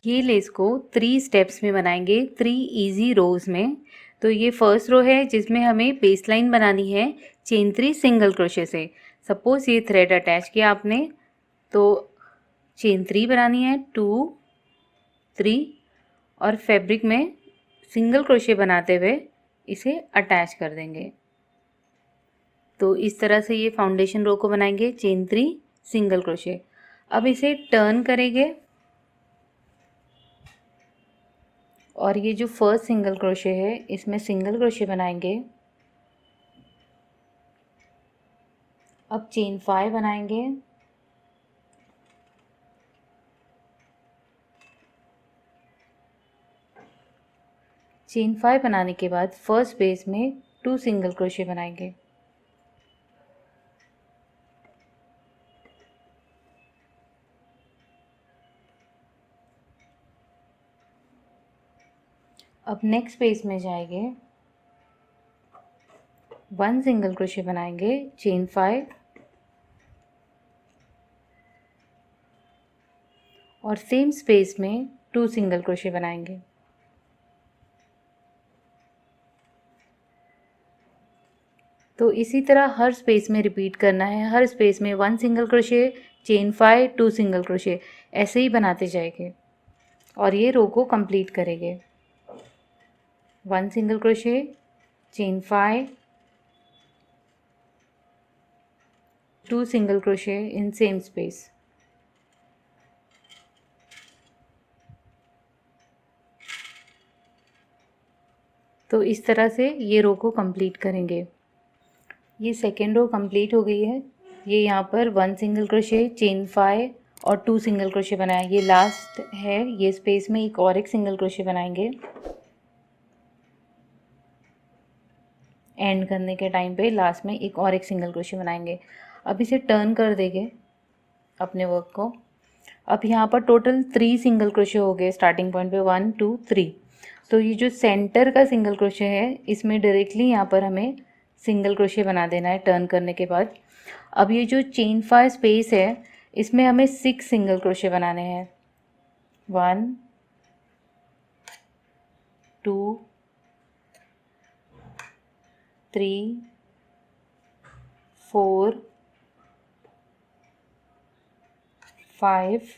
ये लेस को 3 स्टेप्स में बनाएंगे, 3 इजी रोज में। तो ये फर्स्ट रो है जिसमें हमें बेस लाइन बनानी है चेन 3 सिंगल क्रोशे से। सपोज ये थ्रेड अटैच किया आपने, तो चेन 3 बनानी है 2 3 और फैब्रिक में सिंगल क्रोशे बनाते हुए इसे अटैच कर देंगे। तो इस तरह से ये फाउंडेशन रो को बनाएंगे चेन 3 सिंगल क्रोशे। अब इसे टर्न करेंगे और ये जो फर्स्ट सिंगल क्रोशे है इसमें सिंगल क्रोशे बनाएंगे। अब चेन 5 बनाएंगे, चेन 5 बनाने के बाद फर्स्ट बेस में 2 सिंगल क्रोशे बनाएंगे। अब नेक्स्ट बेस में जाएंगे, 1 सिंगल क्रोशे बनाएंगे, चेन 5 और सेम स्पेस में 2 सिंगल क्रोशे बनाएंगे। तो इसी तरह हर स्पेस में रिपीट करना है। हर स्पेस में 1 single crochet, chain 5, 2 single crochet, ऐसे ही बनाते जाएंगे और ये रो को कंप्लीट करेंगे। 1 single crochet, chain 5, 2 single crochet in same space. तो इस तरह से ये रो को कंप्लीट करेंगे। ये सेकेंड रो कंप्लीट हो गई है। ये यहाँ पर 1 सिंगल क्रोशे, चेन 5 और 2 सिंगल क्रोशे बनाया। ये लास्ट है, ये स्पेस में एक और एक सिंगल क्रोशे बनाएंगे एंड करने के टाइम पे। लास्ट में एक और एक सिंगल क्रोशे बनाएंगे। अब इसे टर्न कर देंगे अपने वर्क को। अब यहाँ पर टोटल 3 सिंगल क्रोशे हो गए स्टार्टिंग पॉइंट पे, 1 2 3। तो ये जो सेंटर का सिंगल क्रोशे है इसमें डायरेक्टली यहाँ पर हमें सिंगल क्रोशे बना देना है टर्न करने के बाद। अब ये जो चेन 5 स्पेस है इसमें हमें 6 सिंगल क्रोशे बनाने हैं, 1 2 3 4 5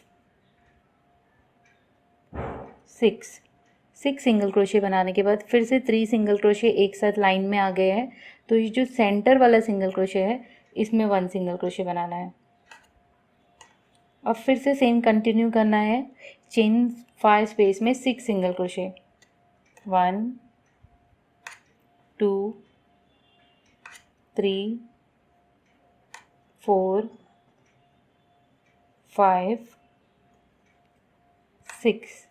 6 सिंगल क्रोशे बनाने के बाद फिर से 3 सिंगल क्रोशे एक साथ लाइन में आ गए हैं। तो ये जो सेंटर वाला सिंगल क्रोशे है इसमें 1 सिंगल क्रोशे बनाना है। अब फिर से सेम कंटिन्यू करना है। चेन 5 स्पेस में 6 सिंगल क्रोशे, 1 2 3 4 5 6।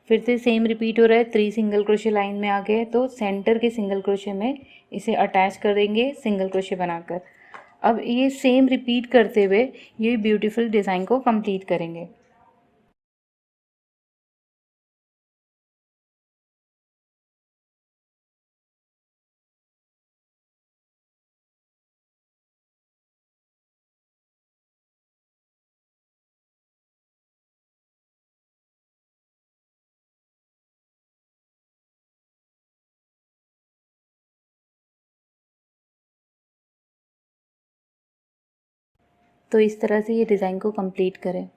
फिर से सेम रिपीट हो रहा है, 3 सिंगल क्रोशे लाइन में आ गए तो सेंटर के सिंगल क्रोशे में इसे अटैच कर देंगे सिंगल क्रोशे बनाकर। अब ये सेम रिपीट करते हुए ये ब्यूटीफुल डिज़ाइन को कंप्लीट करेंगे। तो इस तरह से ये डिज़ाइन को कंप्लीट करें।